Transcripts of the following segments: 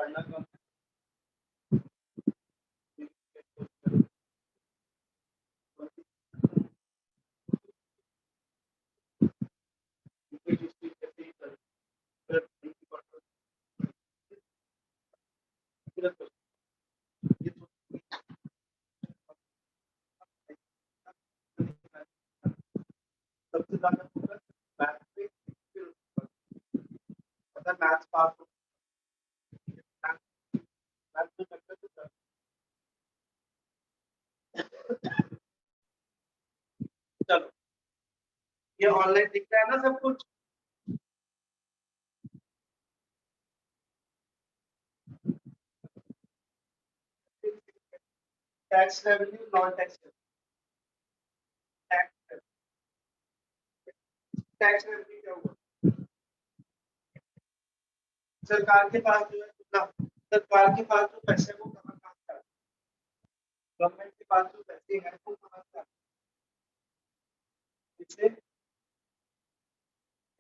पढ़ना कौन सबसे ज्यादा फोकस मैथ पे, फिर अगर मैथ्स पास हो मैथ्स तो करते तो चलो ये ऑनलाइन दिखता है ना सब कुछ। Tax revenue non tax tax revenue क्या हुआ? सरकार के पास जो है ना, सरकार के पास जो पैसे वो कहाँ कहाँ से आते हैं? गवर्नमेंट के पास जो पैसे हैं वो कहाँ से आते हैं? इससे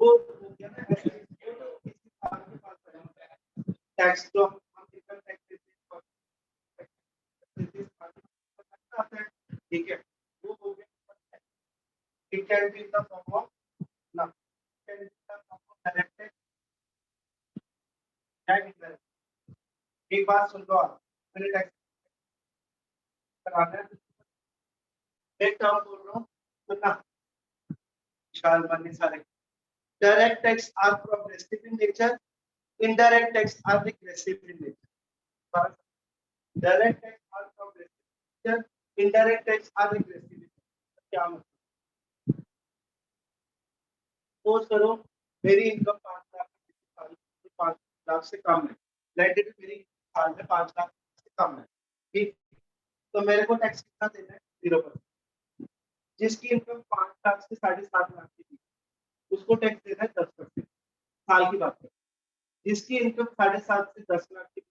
वो हो गया ना ऐसे वो तो किसी सरकार के पास है टैक्स जो हम इनकम टैक्स देते हैं ठीक है वो हो गया। It can be in the form of ना can be in the form of direct tax या इनडायरेक्ट। एक बात सुन लो आप, मैंने टैक्स कराना है एक टर्म बोल रहा हूँ सुनना विशाल बनने सारे। Direct tax are progressive in nature, indirect tax are regressive in nature. Direct tax are progressive in nature, indirect tax are regressive in nature. क्या मतलब? सपोज करो मेरी इनकम 5 लाख से कम है, लेट इट मेरी साल में 5 लाख से कम है, ठीक। तो मेरे को टैक्स कितना देना है? 0%। जिसकी इनकम 5 लाख से 7.5 लाख की थी उसको टैक्स देना है 10%। साल की बात है। जिसकी इनकम 7.5 से 10 लाख की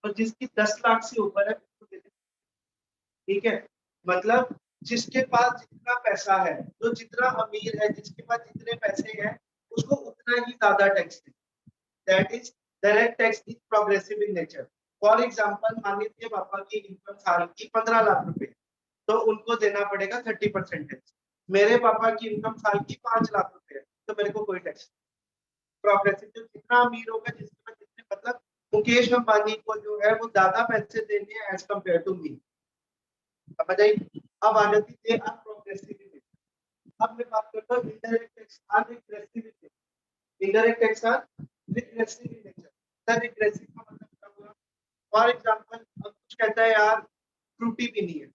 और जिसकी 10 लाख से ऊपर है उसको देना है। ठीक है, मतलब जिसके पास जितना पैसा है, जो जितना अमीर है, जिसके पास जितने पैसे हैं उसको उतना ही ज्यादा टैक्स देना। That is direct tax is progressive in nature. For example मान लीजिए पापा की इनकम साल की 15 लाख रुपए, तो उनको देना पड़ेगा 30% टैक्स। मेरे पापा की इनकम साल की 5 लाख रुपए है तो मेरे को कोई टैक्स। प्रोग्रेसिव जो जितना अमीर होगा, जिसके पास जितने मतलब मुकेश अंबानी को जो है वो ज्यादा पैसे देने हैं एज कम्पेयर टू मी। समझ आई? अब आ जाती है अब प्रोग्रेसिव इन नेचर। अब मैं बात करता हूँ indirect tax are regressive in nature. Indirect tax are regressive in nature. Sir regressive का मतलब क्या हुआ? फॉर एग्जांपल अब कुछ कहता है यार फ्रूटी पीनी है,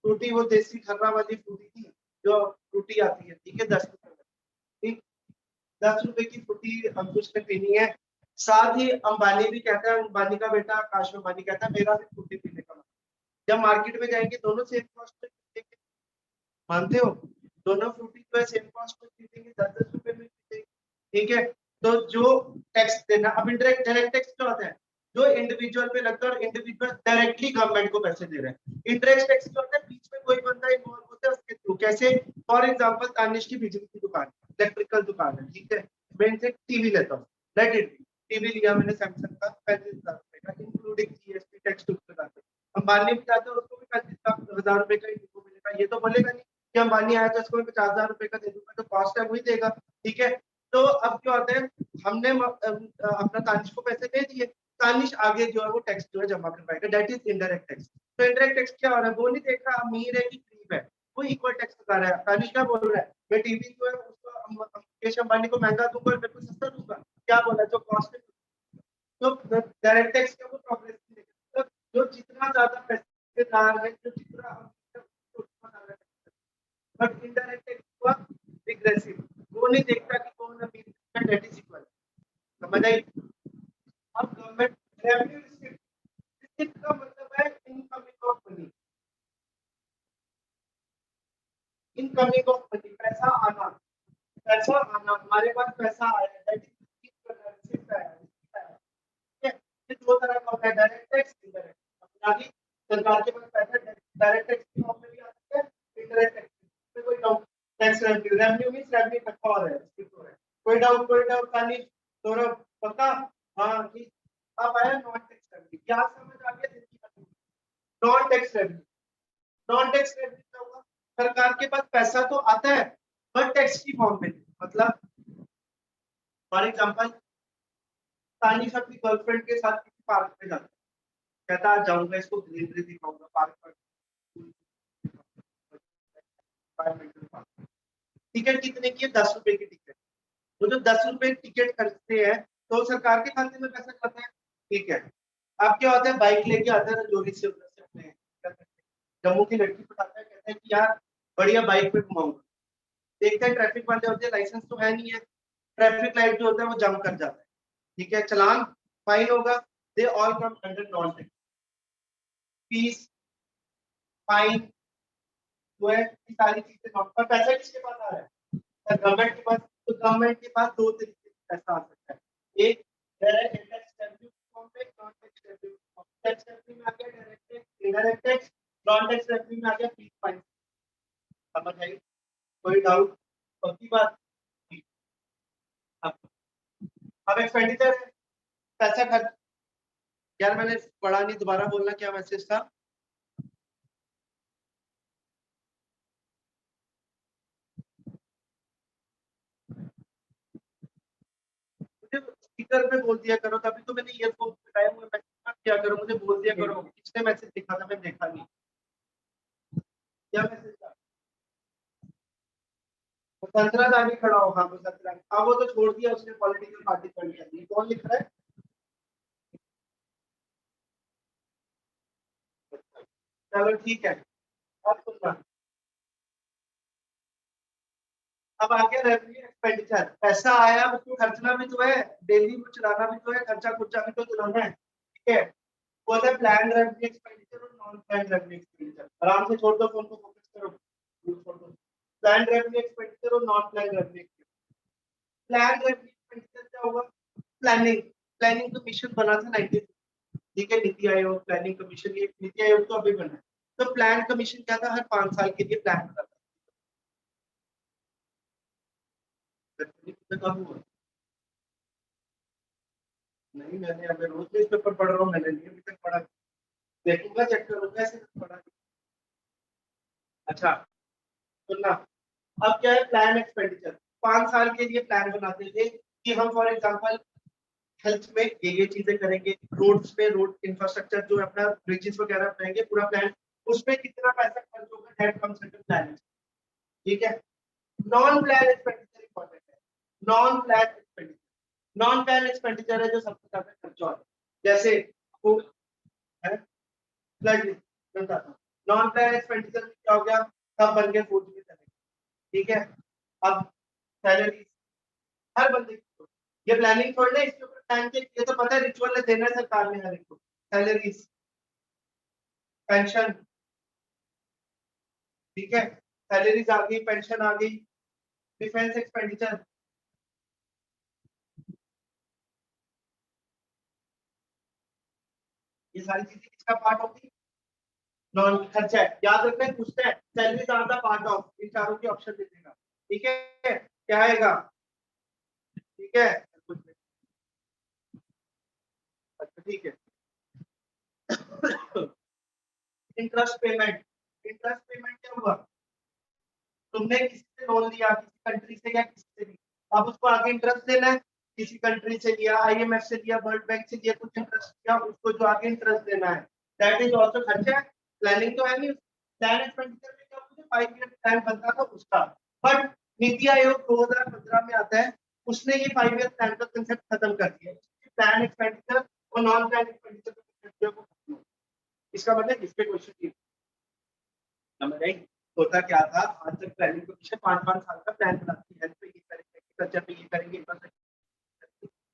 फ्रूटी वो देसी खर्रा वाली फ्रूटी थी जो फ्रूटी आती है, ठीक है 10 रुपए में, ठीक। 10 रुपए की फ्रूटी अंकुश ने पीनी है। साथ ही अंबानी भी कहता है, अंबानी का बेटा आकाश अंबानी कहता है मेरा भी फ्रूटी पीने का मन है। जब मार्केट में जाएंगे दोनों सेम कॉस्ट पे मानते हो, दोनों फ्रूटी जो है सेम कॉस्ट पे खरीदेंगे, 10-10 रुपए में खरीदेंगे, ठीक है। तो जो टैक्स देना, अब इनडायरेक्ट डायरेक्ट टैक्स क्या होता है? जो इंडिविजुअल पे लगता है और इंडिविजुअल डायरेक्टली गवर्नमेंट को पैसे दे रहे हैं। इंडायरेक्ट टैक्स क्या होता है? बीच में कोई बंदा इन्वॉल्व होता है उसके थ्रू। कैसे? फॉर एग्जांपल तानिश की बिजली की दुकान, इलेक्ट्रिकल दुकान है, ठीक है। मैं इनसे टीवी लेता हूँ, लेट इट बी टीवी लिया मैंने सैमसंग का 35,000 रुपए का इंक्लूडिंग जीएसटी टैक्स टूक्स लगा के। अंबानी भी चाहता है उसको भी 35,000 रुपए का इनको मिलेगा, ये तो बोलेगा नहीं कि अंबानी आया तो इसको मैं 50,000 रुपए का दे दूंगा, तो कॉस्ट है वही देगा, ठीक है। तो अब क्या होता है, हमने अपना तानिश को पैसे दे दिए, तानिश आगे जो है वो टैक्स जो है जमा करवाएगा, दैट इज इनडायरेक्ट टैक्स। तो इनडायरेक्ट टैक्स क्या हो रहा है? वो नहीं देख रहा अमीर है कि गरीब है, वो इक्वल टैक्स लगा रहा है। तानिश क्या बोल रहा है? मैं टीवी जो है उसको मुकेश अंबानी को महंगा दूंगा और मेरे को सस्ता दूंगा, क्या बोला? जो कॉस्ट है। तो डायरेक्ट टैक्स का वो प्रोग्रेसिव है, मतलब जो जितना ज्यादा पैसेदार है, जो जितना अमीर है, उसको उतना ज्यादा टैक्स। बट इनडायरेक्ट टैक्स हुआ रिग्रेसिव, वो नहीं देखता कि कौन अमीर है, दैट इज इक्वल। समझ आई? अब गवर्नमेंट रेवेन्यू रिसीप्ट, रिसीप्ट का मतलब है incoming of money, incoming of money पैसा आना, पैसा आना, हमारे पास पैसा आया, दैट इज रिसीप्ट आया, ठीक है। ये दो तरह का होता है, डायरेक्ट टैक्स, इनडायरेक्ट। अपना ही सरकार के पास पैसा डायरेक्ट टैक्स की फॉर्म में भी आ सकता है, इनडायरेक्ट टैक्स में कोई doubt. Tax revenue, revenue means revenue इकट्ठा हो रहा है, कोई डाउट, कोई डाउट, कानी सौरभ पक्का? हाँ ठीक। अब आया नॉन टैक्स रेवेन्यू, क्या समझ आ गया? Non tax revenue, non tax revenue क्या होगा? सरकार के पास पैसा तो आता है बट टैक्स की फॉर्म में नहीं। मतलब फॉर एग्जांपल तानिश अपनी गर्लफ्रेंड के साथ किसी पार्क में जाता है, कहता आज जाऊंगा इसको ग्रीनरी दिखाऊंगा पार्क पर, टिकट कितने की है? 10 रुपए की टिकट। वो जो 10 रुपए टिकट खर्चते हैं तो सरकार के खाते में पैसा जाता है। ठीक है। अब क्या होता है, बाइक लेके आता है रजौरी से, उधर से अपने जम्मू की लड़की पटाता है, कहता है कि यार बढ़िया बाइक पे घुमाऊंगा। देखते हैं ट्रैफिक वाले होते हैं, लाइसेंस तो है नहीं है, ट्रैफिक लाइट जो होता है वो जम कर जाता है। ठीक है, चलान फाइन होगा, they all come under non tax. Fees, fine जो है, ये सारी चीजें नॉन। पर पैसा किसके पास आ रहा है? गवर्नमेंट के पास। तो गवर्नमेंट के पास दो तरीके से पैसा आ सकता है। एक डायरेक्ट टैक्स रेवेन्यू फॉर्म में, non tax revenue. Tax revenue में आ गया direct tax, indirect tax. Non tax revenue में आ गया फीस, फाइन। समझ आई? कोई डाउट? पक्की बात? अब एक्सपेंडिचर है, पैसा खर्च। यार मैंने पढ़ा नहीं, दोबारा बोलना क्या मैसेज था? मुझे स्पीकर पे बोल दिया करो, तभी तो मैंने ईयरफोन लगाए हुए, मैसेज मत किया करो, मुझे बोल दिया करो किसने मैसेज लिखा था, मैंने देखा नहीं। क्या मैसेज था? वो संतरा आगे खड़ा हो, हाँ वो संतरा। हाँ वो तो छोड़ दिया उसने, पॉलिटिकल पार्टी कर लिया। ये कौन लिख रहा है? चलो ठीक है। अब सुनना, अब आगे रेवेन्यू एक्सपेंडिचर। पैसा आया, उसको खर्चना भी तो है, डेली को चलाना भी तो है, खर्चा खुर्चा भी तो चलाना है। ठीक है। वो है प्लान रेवेन्यू एक्सपेंडिचर और नॉन प्लान रेवेन्यू एक्सपेंडिचर। आराम से छोड़ दो फोन को, फोकस करो। छोड़ दो प्लान रेवेन्यू एक्सपेंडिचर और non plan revenue. Plan revenue expenditure क्या होगा? प्लानिंग। प्लानिंग कमीशन बना था 90। ठीक है, नीति आयोग प्लानिंग कमीशन, ये नीति आयोग तो अभी बना है। तो प्लान कमीशन क्या था? हर 5 साल के लिए प्लान बनाता था। कब हुआ? नहीं, मैंने अगर रोज न्यूज पेपर पढ़ रहा हूँ, मैंने नहीं अभी तक पढ़ा। देखूंगा, चेक करूंगा, ऐसे पढ़ा। अच्छा सुनना, अब क्या है प्लान एक्सपेंडिचर? 5 साल के लिए प्लान बनाते थे कि हम फॉर एग्जांपल हेल्थ में ये चीजें करेंगे, रोड्स पे रोड इंफ्रास्ट्रक्चर जो है अपना ब्रिजेस वगैरह बनाएंगे, पूरा प्लान। उसमें कितना पैसा खर्च होगा, दैट कम्स इनटू प्लान। ठीक है। नॉन प्लान एक्सपेंडिचर इंपॉर्टेंट है। Non plan expenditure, non plan expenditure है जो सबसे ज्यादा खर्चा होता है। जैसे वो है फ्लड, नॉन प्लान एक्सपेंडिचर में क्या हो गया? सब बन के फूड में चले। ठीक है। अब सैलरी हर बंदे की, ये प्लानिंग थोड़ी ना, इसके ऊपर प्लान के, ये तो पता है रिचुअल ने देना है सरकार ने हर एक को। Salaries, pension. ठीक है, सैलरीज आ गई, पेंशन आ गई। डिफेंस एक्सपेंडिचर, ये सारी चीजें किसका पार्ट होगी? नॉन खर्चा है। याद रखना है, पूछते हैं salaries are the part of, इन चारों के ऑप्शन दे देगा। ठीक है, क्या आएगा? ठीक है, अच्छा ठीक है। इंटरेस्ट पेमेंट, इंटरेस्ट पेमेंट क्या हुआ? तुमने किसी से लोन लिया, किसी कंट्री से या किसी से भी, अब उसको आगे इंटरेस्ट देना है। किसी कंट्री से लिया, आईएमएफ से लिया, वर्ल्ड बैंक से लिया, कुछ इंटरेस्ट लिया, उसको जो आगे इंटरेस्ट देना है, दैट इज आल्सो खर्चा है। प्लानिंग तो है नहीं। प्लान एक्सपेंडिचर में क्या होता है? 5 ईयर प्लान बनता था उसका। बट नीति आयोग 2015 में आता है, उसने ये 5 ईयर प्लान का कंसेप्ट खत्म कर दिया। प्लान एक्सपेंडिचर और नॉन प्लान एक्सपेंडिचर का कंसेप्ट जो है वो खत्म हो गया। इसका मतलब इस पे क्वेश्चन समझ आई? होता क्या था, आज तक प्लानिंग को पीछे 5-5 साल का प्लान बनाती है, हेल्थ पे ये करेंगे, एग्रीकल्चर पे ये करेंगे,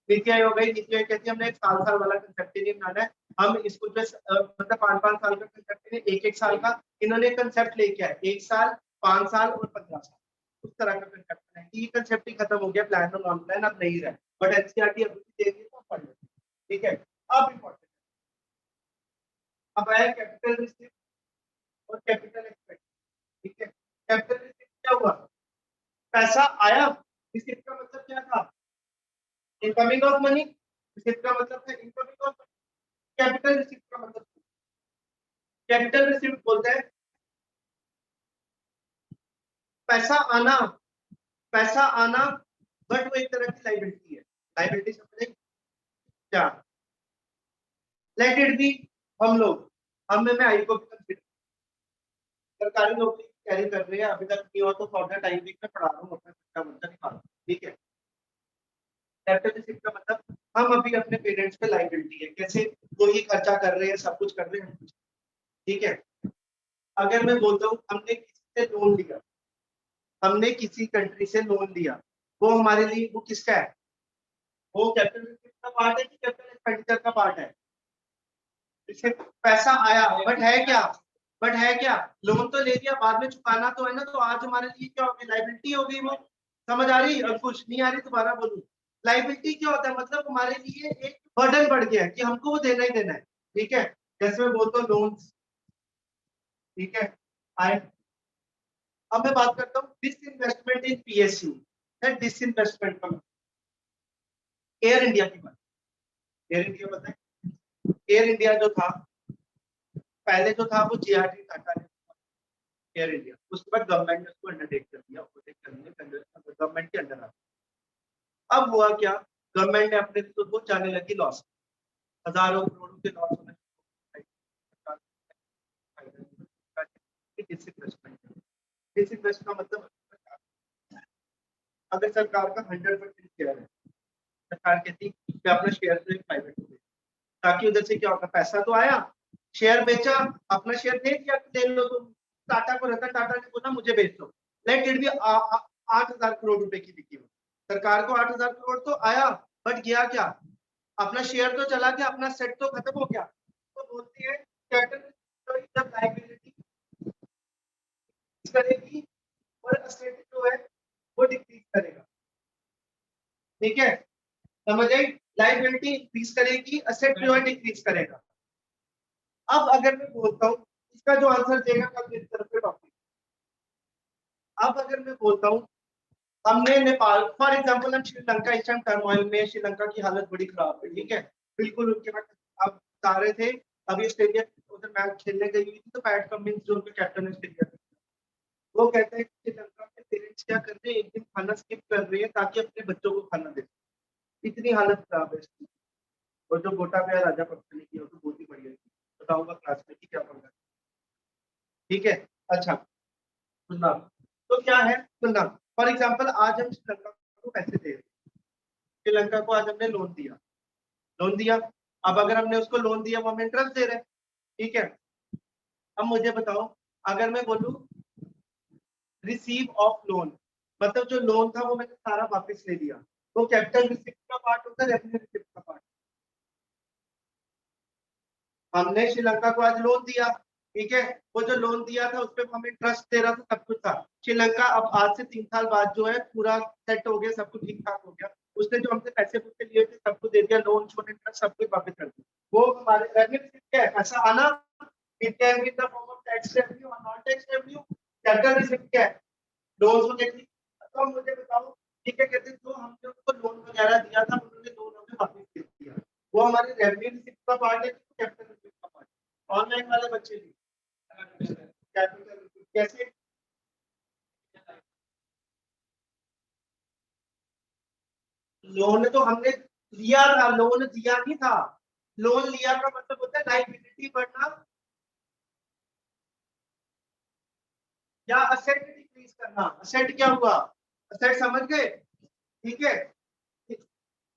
नीति आयोग गई, नीति आयोग कहती है हमने एक साल वाला कंसेप्ट नहीं बनाना है। हम इसको जो मतलब 5-5 साल का कंसेप्ट नहीं, एक साल का इन्होंने कंसेप्ट लेके आए, 1 साल, 5 साल और 15 साल। उस तरह का कंसेप्ट है, ये कंसेप्ट ही खत्म हो गया, प्लान और नॉन प्लान अब नहीं रहा। बट एनसीईआरटी अभी भी दे रही है, तो पढ़ लो। ठीक है। अब इम्पोर्टेंट, अब आया कैपिटल रिसिप्ट और कैपिटल एक्सपेंस। ठीक है, कैपिटल रिसिप्ट क्या हुआ? पैसा आया, रिसिप्ट का मतलब क्या था? Incoming of money. रिसिप्ट का मतलब है इनकमिंग और कैपिटल रिसिप्ट का मतलब, कैपिटल रिसिप्ट बोलते हैं पैसा आना, पैसा आना, बट वो एक तरह की लाइबिलिटी है। लाइबिलिटी समझे क्या? लेट इट बी, हम लोग, हम में आई को कंसीडर सरकारी नौकरी कैरी कर रहे हैं, अभी तक नहीं हुआ तो फॉर टाइम भी मैं पढ़ा रहा हूँ, अपना खर्चा वर्चा निकाल रहा हूँ, ठीक है। कैपिटल रिसिप्ट का मतलब हम अभी अपने पेरेंट्स पे लाइबिलिटी है, कैसे वो ही खर्चा कर रहे हैं, सब कुछ कर रहे हैं, ठीक है। अगर मैं बोलता हूँ हमने किसी से लोन लिया, हमने किसी कंट्री से लोन लिया, वो हमारे लिए वो किसका है? वो कैपिटल रिसिप्ट का पार्ट है कि कैपिटल एक्सपेंडिचर का पार्ट है? इससे पैसा आया, बट है क्या? बट है क्या? लोन तो ले लिया, बाद में चुकाना तो है ना, तो आज हमारे लिए क्या होगी? लाइबिलिटी हो गई वो। समझ आ रही? और कुछ नहीं आ रही दोबारा बोलूं? लाइबिलिटी क्या होता है? मतलब हमारे लिए एक बर्डन बढ़ गया है कि हमको वो देना ही देना है, ठीक है। जैसे मैं बोलता हूँ लोन, ठीक है, आए। अब मैं बात करता हूँ डिसइन्वेस्टमेंट इन पीएसयू है। डिसइन्वेस्टमेंट का एयर इंडिया की बात, एयर इंडिया बताए, एयर इंडिया जो था पहले जो था वो जीआरडी टाटा ने एयर इंडिया, उसके बाद गवर्नमेंट ने उसको अंडरटेक कर दिया, गवर्नमेंट के अंडर आ। अब हुआ क्या? गवर्नमेंट ने अपने तो वो जाने लगी लॉस, हजारों करोड़ों के लॉस होने। डिसइन्वेस्टमेंट, डिसइन्वेस्ट का मतलब अगर सरकार का 100% शेयर है, सरकार कहती है कि अपना शेयर तो एक प्राइवेट को दे, ताकि उधर से क्या होगा? पैसा तो आया, शेयर बेचा, अपना शेयर दे दिया, ले लो तुम। टाटा को रहता, टाटा ने बोला मुझे बेच दो, लेट इट बी 8,000 करोड़ रुपए की बिकी हो, सरकार को 8,000 करोड़ तो आया, बट गया क्या? अपना शेयर तो चला गया, अपना सेट तो खत्म हो गया। तो बोलती है कैपिटल जब लाइबिलिटी करेगी और असेट जो है वो डिक्रीज करेगा, ठीक है, समझ आई? लाइबिलिटी इंक्रीज करेगी, असेट जो है डिक्रीज करेगा। अब अगर मैं बोलता हूँ इसका जो आंसर देगा कल मेरी तरफ से टॉपिक। अब अगर मैं बोलता हूँ हमने नेपाल फॉर एग्जांपल, हम श्रीलंका इस टाइम टर्मोइल में, श्रीलंका की हालत बड़ी खराब है, ठीक है, बिल्कुल उनके पास। आप बता रहे थे अभी ऑस्ट्रेलिया उधर मैच खेलने गई हुई थी, तो पैट कमिंस जो उनके कैप्टन है ऑस्ट्रेलिया, वो कहते हैं कि श्रीलंका के पेरेंट्स क्या कर रहे हैं, एक दिन खाना स्किप कर रहे हैं ताकि अपने बच्चों को खाना दे, इतनी हालत खराब है इसकी। और जो गोटाबया राजा पक्ष ने किया तो बहुत ही बढ़िया थी, बताऊंगा क्लास में कि क्या पढ़ना है, ठीक है। अच्छा सुनना, तो क्या है सुनना, फॉर एग्जाम्पल आज हम श्रीलंका को पैसे दे रहे हैं, श्रीलंका को आज हमने लोन दिया, लोन दिया। अब अगर हमने उसको लोन दिया वो हमें इंटरेस्ट दे रहे हैं, ठीक है। अब मुझे बताओ, अगर मैं बोलूं रिसीव ऑफ लोन, मतलब जो लोन था वो मैंने सारा वापस ले लिया, वो कैपिटल रिसिप्ट का पार्ट होता है, रेवेन्यू रिसिप्ट का पार्ट? हमने श्रीलंका को आज लोन दिया, ठीक है, वो जो लोन दिया था उस पर हमें इंटरेस्ट दे रहा था, सब कुछ था। श्रीलंका अब आज से 3 साल बाद जो है पूरा सेट हो गया, सब कुछ ठीक ठाक हो गया, उसने जो हमसे पैसे पूछे लिए थे सबको दे दिया, लोन छोड़ इंटरेस्ट सब कुछ वापस कर दिया। वो हमारे रेवेन्यू रिसिप्ट क्या है? पैसा आना, it can be in the form of tax revenue और non tax revenue. Capital receipt क्या है? लोन को देखिए। तो मुझे बताओ, ठीक है, कहते हैं जो हमने उनको लोन वगैरह दिया था उन्होंने लोन हमें वापस दे दिया, वो हमारे रेवेन्यू रिसिप्ट का पार्ट है, कैपिटल रिसिप्ट का पार्ट? ऑनलाइन वाले बच्चे भी कैपिटल रिसिप्ट कैसे? लोन तो हमने लिया था, लोन दिया नहीं था। लोन लिया का मतलब होता है लाइबिलिटी बढ़ना या असेट डिक्रीज करना। असेट क्या हुआ? असेट समझ गए, ठीक है,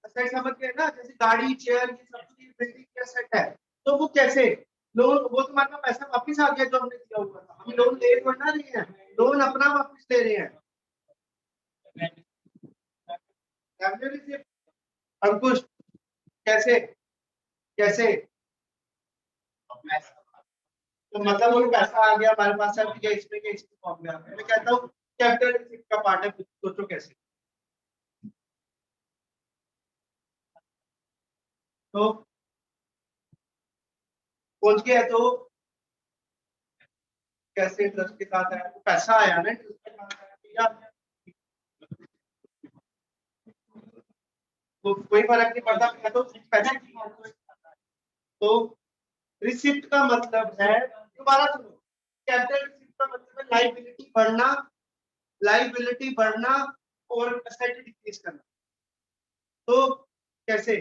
असेट समझ गए ना, जैसे गाड़ी चेयर ये सब की बिल्डिंग की असेट है, तो वो कैसे? लोन वो तुम्हारा पैसा वापस आ गया जो हमने दिया हुआ था, हम लोन ले थोड़ा ना रहे हैं, लोन अपना वापस ले रहे हैं। अंकुश कैसे? कैसे? तो मतलब वो पैसा आ गया हमारे पास, अब क्या इसमें क्या इसमें फॉर्म में आ गया, मैं कहता हूँ कैपिटल रिसिप्ट का पार्ट है, सोचो कैसे। तो पहुंच गया तो कैसे इंटरेस्ट के साथ आया? तो पैसा आया ना इंटरेस्ट के साथ आया, तो यार तो कोई फर्क नहीं पड़ता, मैं तो पैसे की तो रिसिप्ट का मतलब है, दोबारा सुनो, कैपिटल रिसिप्ट का मतलब है लाइबिलिटी बढ़ना, लाइबिलिटी बढ़ना और एसेट डिक्रीज करना। तो कैसे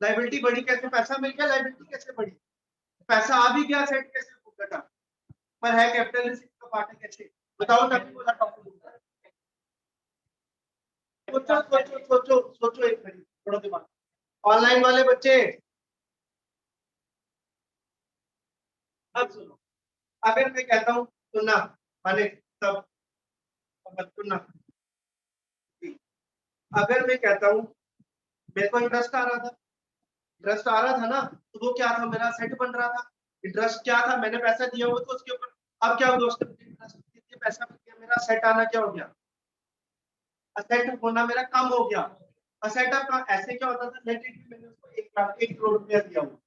लाइबिलिटी बढ़ी, कैसे पैसा मिल गया, लाइबिलिटी कैसे बढ़ी, पैसा आ भी गया, सेट कैसे घटा, पर है कैपिटल रिसिप्ट का पार्ट है कैसे, बताओ तभी बोला टॉपिक। सोचो सोचो सोचो सोचो एक मिनट, थोड़ा दिमाग, ऑनलाइन वाले बच्चे अब सुनो, अगर मैं कहता हूँ सुनना, माने सब सुनना, अगर मैं कहता हूँ मेरे को इंटरेस्ट आ रहा था, इंटरेस्ट आ रहा था ना, तो वो क्या था, मेरा सेट बन रहा था, इंटरेस्ट क्या था, मैंने पैसा दिया हुआ तो उसके ऊपर, अब क्या हुआ दोस्तों, इंटरेस्ट पैसा मिल गया, मेरा सेट आना क्या हो गया, असेट होना मेरा कम हो गया। असेट का ऐसे क्या होता था, नेट मैंने उसको 1 करोड़ रुपया दिया हुआ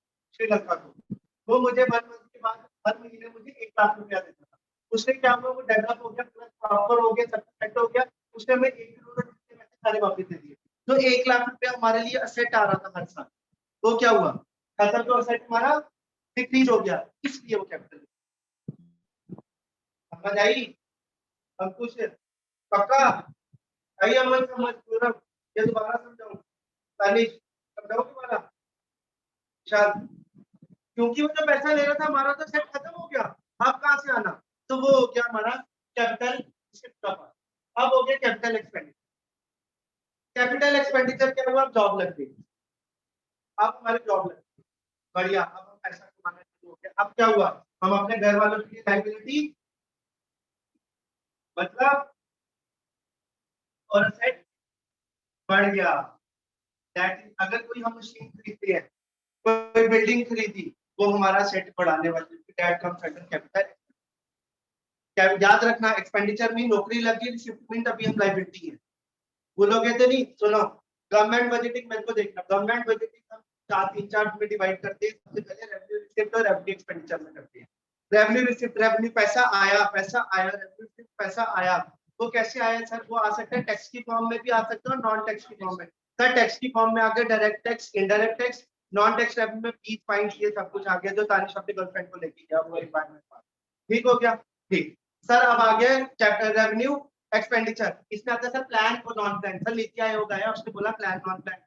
श्रीलंका को, वो मुझे 1 मंथ के बाद हर महीने मुझे 1 लाख रुपया देता था, उससे क्या हुआ, वो डेवलप हो गया, पूरा प्रॉपर हो गया, सब सेट हो गया, उसने हमें 1 करोड़ रुपये सारे वापस दे दिए, तो 1 लाख रुपया हमारे लिए असेट आ रहा था हर साल, वो क्या हुआ, खत्म, तो असेट हमारा डिक्रीज हो गया, इसलिए वो कैपिटल, समझ आई अंकुश, पक्का आई, अमन समझ पूरा, ये दोबारा समझाऊं, तानिश समझाओ दोबारा, शायद, क्योंकि वो जो पैसा ले रहा था हमारा तो सेट खत्म हो गया, अब कहां से आना, तो वो हो गया हमारा कैपिटल शिफ्ट का पार्ट। अब हो गया कैपिटल एक्सपेंडिचर, कैपिटल एक्सपेंडिचर क्या हुआ, जॉब लग गई, अब हमारी जॉब लग गई, बढ़िया, अब हम पैसा कमाना शुरू हो गया, अब क्या हुआ, हम अपने घर वालों के लिए लाइबिलिटी मतलब और सेट बढ़ गया, दैट अगर कोई हम मशीन खरीदते हैं, कोई बिल्डिंग खरीदी, वो हमारा सेट बढ़ाने वाली, दैट कम्स अंडर कैपिटल। क्या याद रखना, एक्सपेंडिचर में नौकरी लगी, रिसिप्ट अभी हम लाइबिलिटी है, बोलोगे तो नहीं, सुनो, गवर्नमेंट बजटिंग मेरे को देखना, गवर्नमेंट बजटिंग हम तीन चार में डिवाइड करते हैं, सबसे पहले रेवेन्यू रिसिप्ट और रेवेन्यू एक्सपेंडिचर में करते हैं। रेवेन्यू रिसिप्ट, रेवेन्यू पैसा आया, रेवेन्यू रिसिप्ट पैसा आया, वो कैसे आया सर, वो आ सकता है टैक्स की फॉर्म में भी आ सकता है और नॉन टैक्स की फॉर्म में, सर टैक्स की फॉर्म में आ गया direct tax, indirect tax, non tax revenue में फीस फाइन ये सब कुछ आ गया, जो तानिश अपनी गर्लफ्रेंड को लेके गया वो रिक्वायरमेंट, ठीक हो गया, ठीक, सर अब आ गया चैप्टर रेवेन्यू एक्सपेंडिचर, इसमें आता है सर प्लान और non plan, sir NITI Aayog आया उसने बोला प्लान नॉन प्लान,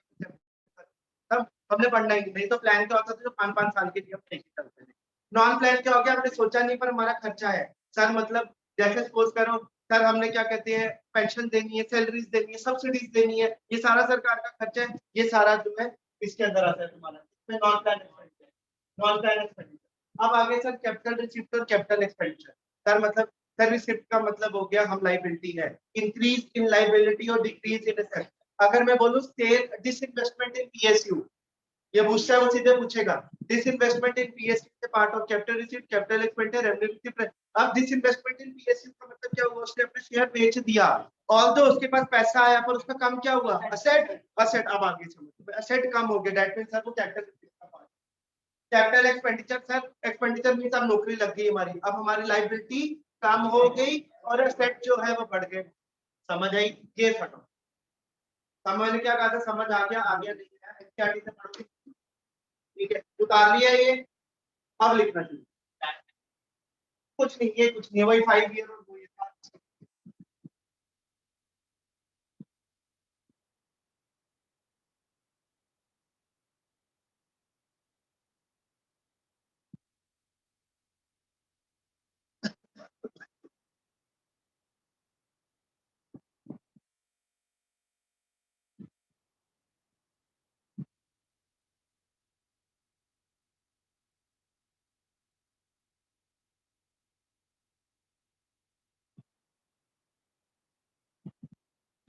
तब हमने पढ़ना ही नहीं तो प्लान क्या होता था जो 5-5 साल के लिए हम लेके चलते थे, नॉन प्लान क्या हो गया, हमने सोचा नहीं पर हमारा खर्चा है, सर मतलब जैसे सपोज करो, सर हमने क्या कहते हैं पेंशन देनी है, सैलरीज देनी है, सब्सिडीज देनी है, ये सारा सरकार का खर्चा है, ये सारा जो है इसके अंदर आता है तुम्हारा, इसमें non plan expenditure, non plan expenditure. अब आगे सर कैपिटल रिसिप्ट और कैपिटल एक्सपेंडिचर, सर मतलब सर रिसिप्ट का मतलब हो गया हम लाइबिलिटी है, इंक्रीज इन लाइबिलिटी और डिक्रीज इन एसेट, अगर मैं बोलूं सेल डिसइन्वेस्टमेंट इन पीएसयू, ये पूछता है वो सीधे पूछेगा डिसइन्वेस्टमेंट इन पीएसयू से part of capital receipt, capital expenditure, revenue receipt. अब डिसइन्वेस्टमेंट इन पीएसयू का मतलब क्या हुआ, उसने अपने शेयर बेच दिया, ऑल्दो उसके पास पैसा आया पर उसका कम क्या हुआ, असेट, असेट, अब आगे समझो, असेट कम हो गया, दैट मींस सर वो कैपिटल रिसीट का part, capital expenditure, sir expenditure means अब नौकरी लग गई हमारी, अब हमारी लायबिलिटी कम हो गई और असेट जो है वो बढ़ गए, समझ आई, ये फटो, समझ क्या कहा था, समझ आ गया नहीं है, एनसीईआरटी से पढ़ोगे, ठीक है, उतार लिया ये, अब लिखना चाहिए, कुछ नहीं, ये कुछ नहीं है, वही 5 ईयर और वो ये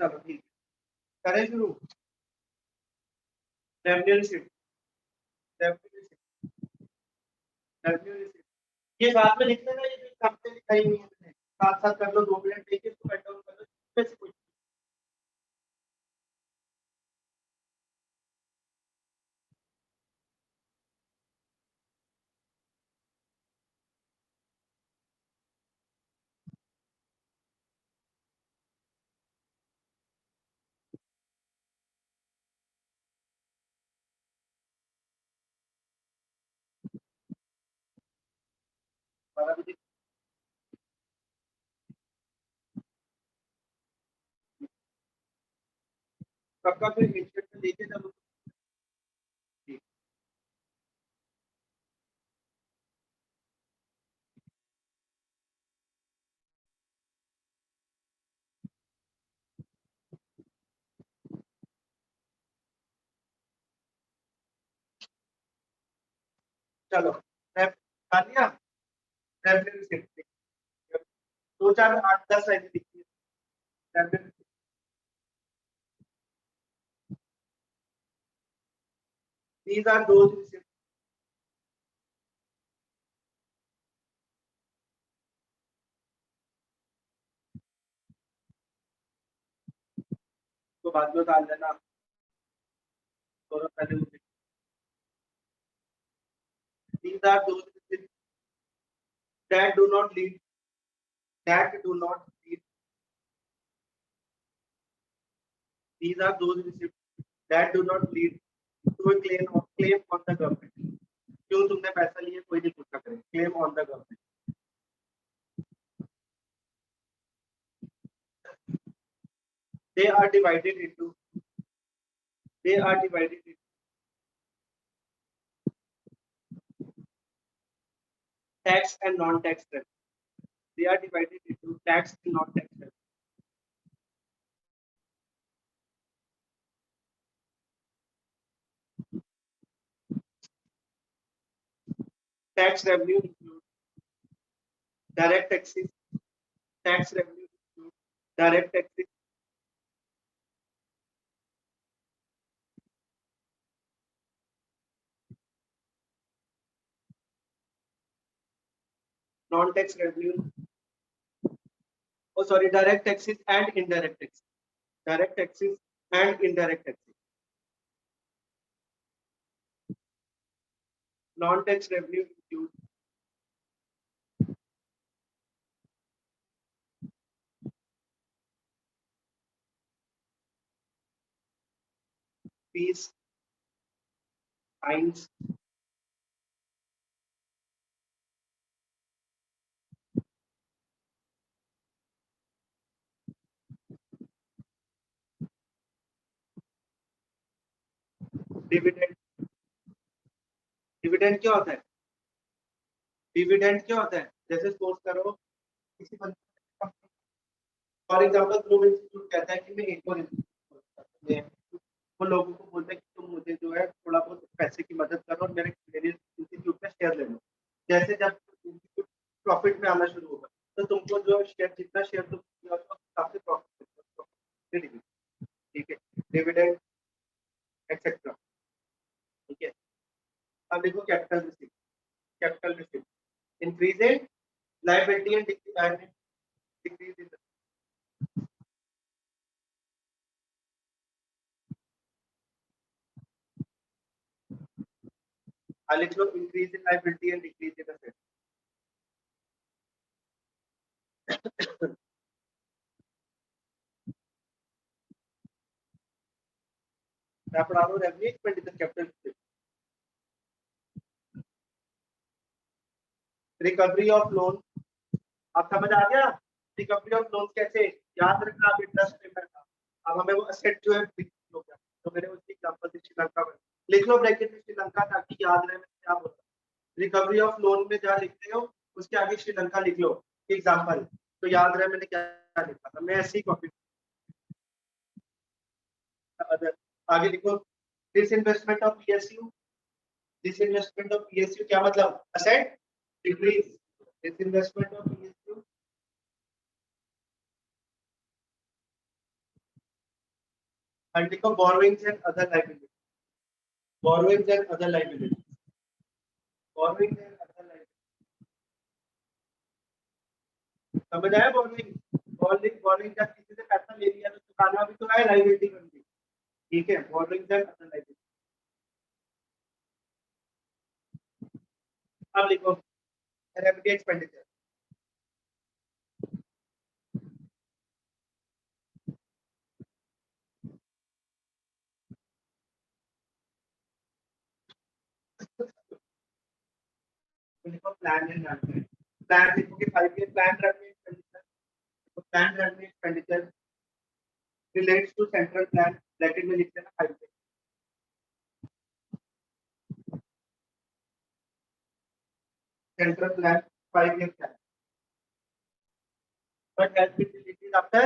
चलो ठीक है, करें शुरू, revenue receipt, revenue receipt, revenue receipt, ये साथ में लिख लेना, ये जो काम पे लिखा ही नहीं है मैंने, साथ साथ कर लो, 2 मिनट देखिए इसको पेन डाउन कर लो, इसमें से कुछ दोबारा भी पक्का फिर इंस्टेंट में लेके जब चलो खा लिया रेफरेंस लिखते हैं। 2 4 8 10 ऐसी लिखी है reference. These are those receipts को बाद में डाल देना दोनों पहले मुझे। These are those receipts that do not lead that do not lead. These are those receipts that do not lead to a claim on the government. क्यों तुमने पैसा लिया कोई नहीं पूछा करे claim on the government. they are divided into they are divided into tax and non-tax revenue. They are divided into tax and non-tax revenue. Tax revenue include direct taxes. Tax revenue include direct taxes. Non-tax revenue. Oh, sorry, direct taxes and indirect taxes. Direct taxes and indirect taxes. Non-tax revenue include fees, fines, dividend. Dividend क्या होता है? Dividend क्या होता है? जैसे सोच करो किसी बंदे फॉर एग्जांपल ग्लोबल इंस्टीट्यूट कहता है कि मैं एक और वो लोगों को बोलता है कि तुम मुझे जो है थोड़ा बहुत पैसे की मदद करो और मेरे इंस्टीट्यूट में शेयर ले लो। जैसे जब इंस्टीट्यूट प्रॉफिट में आना शुरू होगा तो तुमको जो शेयर जितना शेयर तुम हिसाब से प्रॉफिट ठीक है डिविडेंड एक्सेट्रा। ठीक है अब देखो capital receipt. Capital receipt increase in liability and decrease in लिख लो increase in liability and decrease in asset. मैं पढ़ा रहा हूँ revenue expenditure capital recovery of loan. आप समझ आ गया रिकवरी ऑफ लोन कैसे? याद रखना आप इंटरेस्ट पेमेंट था। अब हमें वो एसेट जो है हो गया तो मैंने उसकी एग्जांपल दी श्रीलंका में। लिख लो ब्रैकेट में श्रीलंका ताकि याद रहे मैं क्या बोल रहा हूँ। रिकवरी ऑफ लोन में जहाँ लिखते हो उसके आगे श्रीलंका लिख लो एग्जांपल तो याद रहे मैंने क्या लिखा था। मैं ऐसी कॉपी आगे लिखो disinvestment of PSU. Disinvestment of PSU क्या मतलब? Asset decrease. Disinvestment of PSU and लिखो borrowings and other liabilities. Borrowings and other liabilities. Borrowings and other liabilities. समझ आया? borrowing जब किसी से पैसा ले लिया तो चुकाना भी तो है लायबिलिटी बन गई। ठीक है borrowings and other liabilities। अब लिखो revenue expenditure। लिखो प्लान एंड मैनेजमेंट। प्लान लिखोगे 5 ईयर प्लान रन में एक्सपेंडिचर, तो प्लान रन में expenditure relates to central plan, bracket में लिख देना 5 year. Central plan 5 year plan but has been deleted after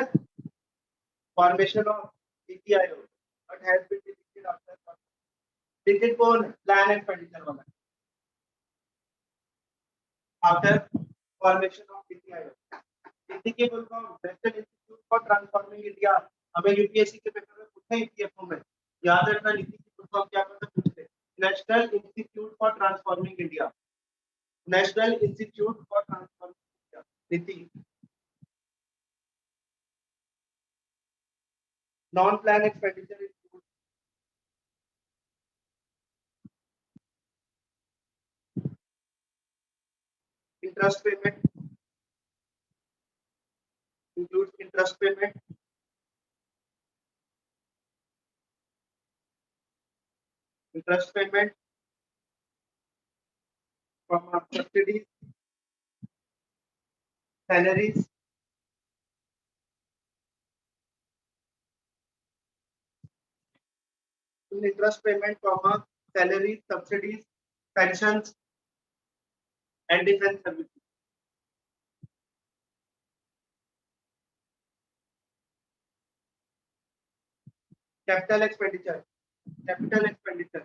formation of NITI Aayog, but has been deleted after deleted कौन plan and expenditure वाला after formation of NITI Aayog। नीति के full form national Institute for Transforming India, हमें UPSC के paper में पूछे EPFO में, याद रखना नीति की फुल फॉर्म क्या होता है पूछते, National Institute for Transforming India, National Institute for Transforming India NITI. Non plan expenditure interest payment, includes interest payment, from subsidies, salaries, interest payment, salaries, subsidies, pensions and defense services। capital expenditure, capital expenditure,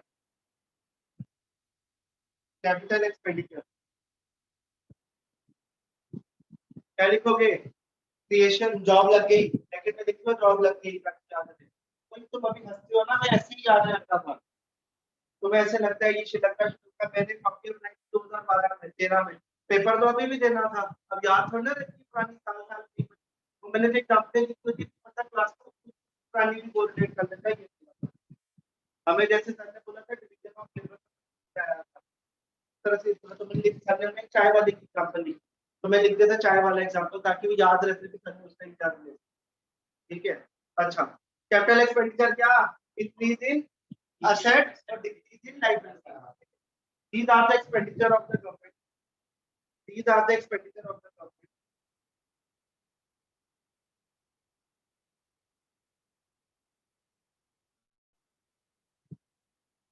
capital expenditure क्या लिखोगे, creation job लग गई, bracket में लिखो job लग गई, याद है कोई तुम अभी हंसते हो ना, मैं ऐसे ही याद रखता था, तुम्हें ऐसे लगता है ये श्रीलंका श्रीलंका मैंने कंप्यूटर 2012 में 13 में पेपर तो अभी भी देना था, अब याद थोड़ा ना रहती पुरानी साल साल की, तो मैंने जो एग्जाम्पल लिखी थी पता क्लास को पुरानी भी बोल रेट कर लेता है, हमें जैसे सर ने बोला था डिवीजन ऑफ लेबर तरह से, तो मैंने सर ने चाय वाले की एग्जांपल लिखी, तो मैं लिख देता चाय वाला एग्जांपल ताकि वो याद रहते कि सर ने उसका एग्जांपल लिया, ठीक है। अच्छा, कैपिटल एक्सपेंडिचर क्या, increase in assets or decrease in liability, these are the expenditure of the government, these are the expenditure of the government,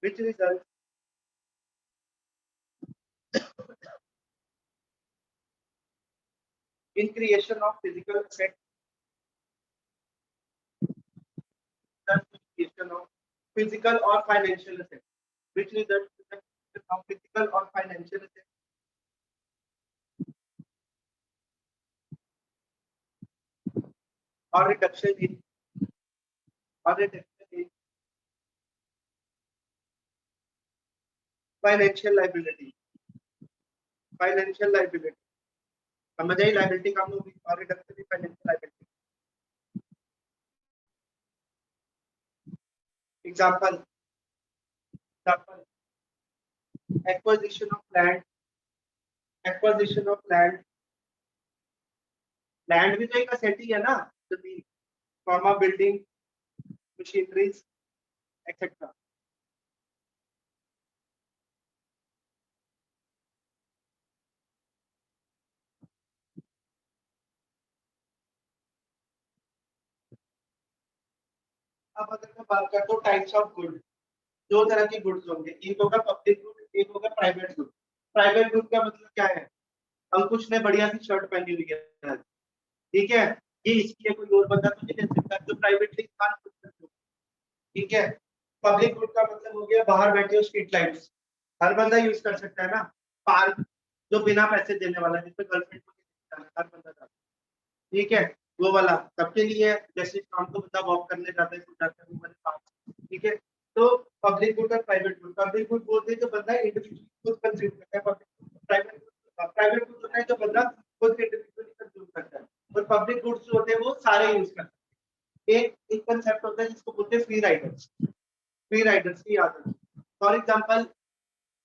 which results in creation of physical assets, creation of physical or financial assets, which results in the creation of physical or financial assets, or reduction in financial liability, financial liability, समझ आई, liability कम होगी और reduction in financial liability। example acquisition of land, acquisition of land, land भी तो एक asset ही है ना, जमीन, comma building, machineries, etc. अब अगर मैं बात करता हूँ टाइप्स ऑफ गुड, दो तरह के गुड्स होंगे, एक होगा पब्लिक गुड, एक होगा प्राइवेट गुड। प्राइवेट गुड का मतलब क्या है, अंकुश ने बढ़िया सी शर्ट पहनी हुई है, ठीक है, ये इसकी है, कोई और बंदा तो नहीं ले सकता, जो प्राइवेटली खान खुद सकते हो, ठीक है। पब्लिक गुड का मतलब हो गया बाहर बैठे हो स्ट्रीट लाइट्स, हर बंदा यूज कर सकता है ना, पार्क जो बिना पैसे देने वाला, जिसमें गर्लफ्रेंड को हर बंदा जाता है, ठीक है, वो वाला सबके लिए है, जैसे शाम को बंदा वॉक करने जाता है तो जाता है वो वाले पार्क, ठीक है। तो पब्लिक गुड और प्राइवेट गुड, पब्लिक गुड बोलते हैं जो बंदा इंडिविजुअली खुद कंज्यूम करता है, प्राइवेट गुड होता है जो बंदा खुद इंडिविजुअली कंज्यूम करता है, और पब्लिक गुड्स होते हैं वो सारे यूज करते हैं। एक कांसेप्ट होता है जिसको बोलते हैं फ्री राइडर्स, फ्री राइडर्स की याद है, फॉर एग्जांपल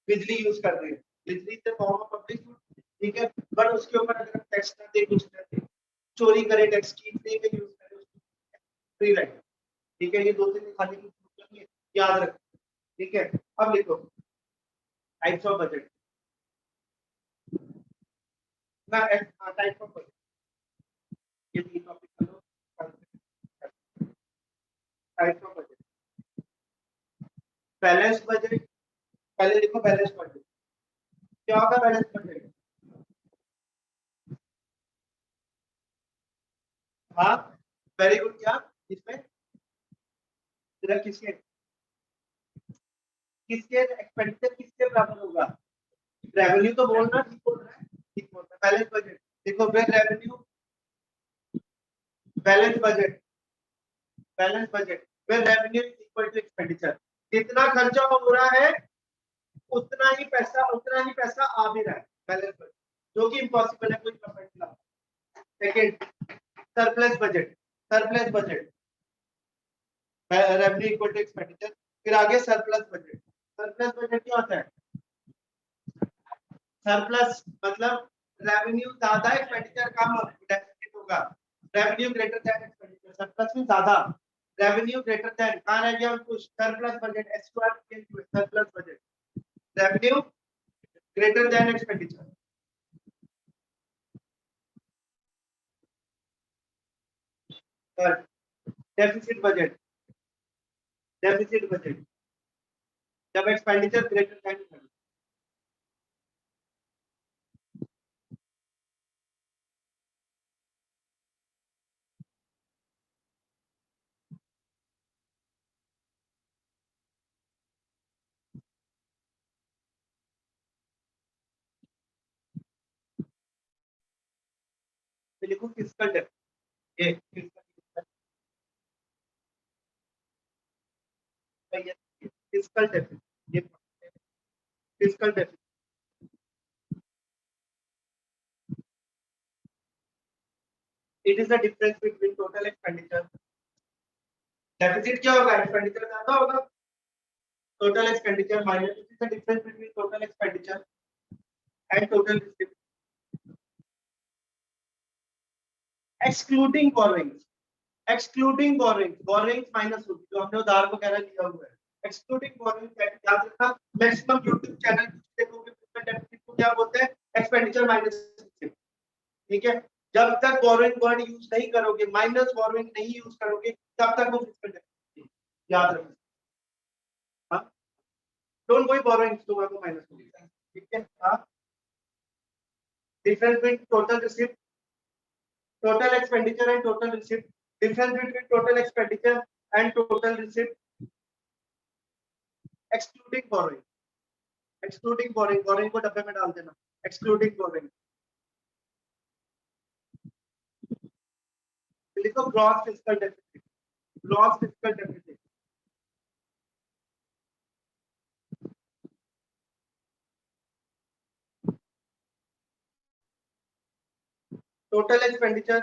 बिजली यूज कर रहे हैं, बिजली से फॉर्म ऑफ पब्लिक गुड, ठीक है, बट उसके ऊपर अगर हम टैक्स ना दे, कुछ ना दे, चोरी करे टैक्स की, फ्री में यूज करे, फ्री राइडर, ठीक है, ये दो तीन खाने की जरूरत नहीं है, याद रखो, ठीक है। अब लिखो टाइप्स ऑफ बजट, ना टाइप ऑफ बजट, ये तीन टॉपिक कर लो। Type of budget, balance budget, पहले देखो बैलेंस बजट क्या होगा। बैलेंस बजट, हाँ वेरी गुड, क्या इसमें जरा किसके किसके एक्सपेंडिचर किसके बराबर होगा, रेवेन्यू तो बोलना, ठीक बोल रहा है, ठीक बोल रहा है। बैलेंस बजट देखो, where revenue, balance budget, balance budget where revenue is equal to expenditure, जितना खर्चा हो रहा है उतना ही पैसा आ भी रहा है, बैलेंस बजट, जो कि इम्पॉसिबल है कोई प्रॉफिट ना। Second, surplus budget, surplus budget revenue equal to expenditure. फिर आगे सरप्लस बजट, सरप्लस बजट क्या होता है, सरप्लस मतलब रेवेन्यू ज्यादा एक्सपेंडिचर कम, डेफिसिट होगा, revenue greater than expenditure, surplus में ज्यादा, रेवेन्यू ग्रेटर देन, कहां रह गया कुछ, surplus budget extra surplus budget, revenue greater than expenditure. Third, deficit budget, deficit budget जब एक्सपेंडिचर ग्रेटर देन, लिखो फिस्कल डेफिसिट, ये फिस्कल डेफिसिट, ये fiscal deficit, it is the difference between total expenditure, deficit क्या होगा, expenditure ज्यादा होगा, total expenditure minus, it is the difference between total expenditure and total receipt, excluding borrowings, excluding borrowings, borrowings minus होगी जो हमने उधार वगैरह लिया हुआ है, एक्सक्लूडिंग बोरोइंग्स याद रखना। मैक्सिमम यूट्यूब चैनल देखोगे फिस्कल डेफिसिट को क्या बोलते हैं, एक्सपेंडिचर माइनस, ठीक है। जब तक बोरोइंग वर्ड यूज नहीं करोगे, माइनस बोरोइंग नहीं यूज करोगे, तब तक वो फिस्कल डेफिसिट, याद रखना। हाँ, डोंट वरी, बोरोइंग तो माइनस होगी, ठीक है। हाँ, difference between total receipt, total expenditure and total receipt, difference between total expenditure and total receipt, excluding borrowing, excluding borrowing, borrowing को डब्बे में डाल देना, excluding borrowing, लिखो gross fiscal deficit, gross fiscal deficit, total expenditure,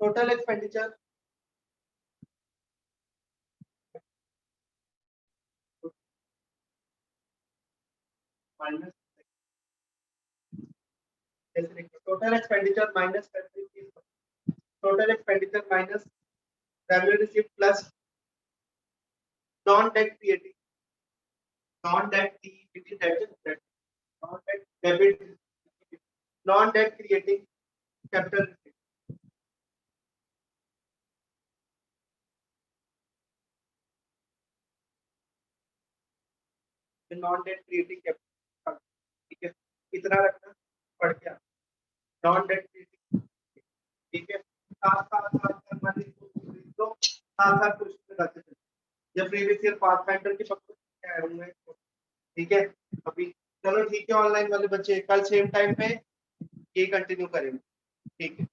total expenditure minus, total expenditure minus total expenditure minus revenue receipt plus non debt creating, non debt creating debt, non debt debit, non debt creating capital receipt, non debt creating capital, ठीक है, कितना रखना पड़ गया, non debt creating, ठीक है। साथ साथ साथ करना तो साथ साथ कुछ रखते थे, जब प्रीवियस ईयर पाथफाइंडर के पक्के आए होंगे, ठीक है। अभी चलो ठीक है, ऑनलाइन वाले बच्चे कल सेम टाइम पे ये कंटिन्यू करेंगे, ठीक है।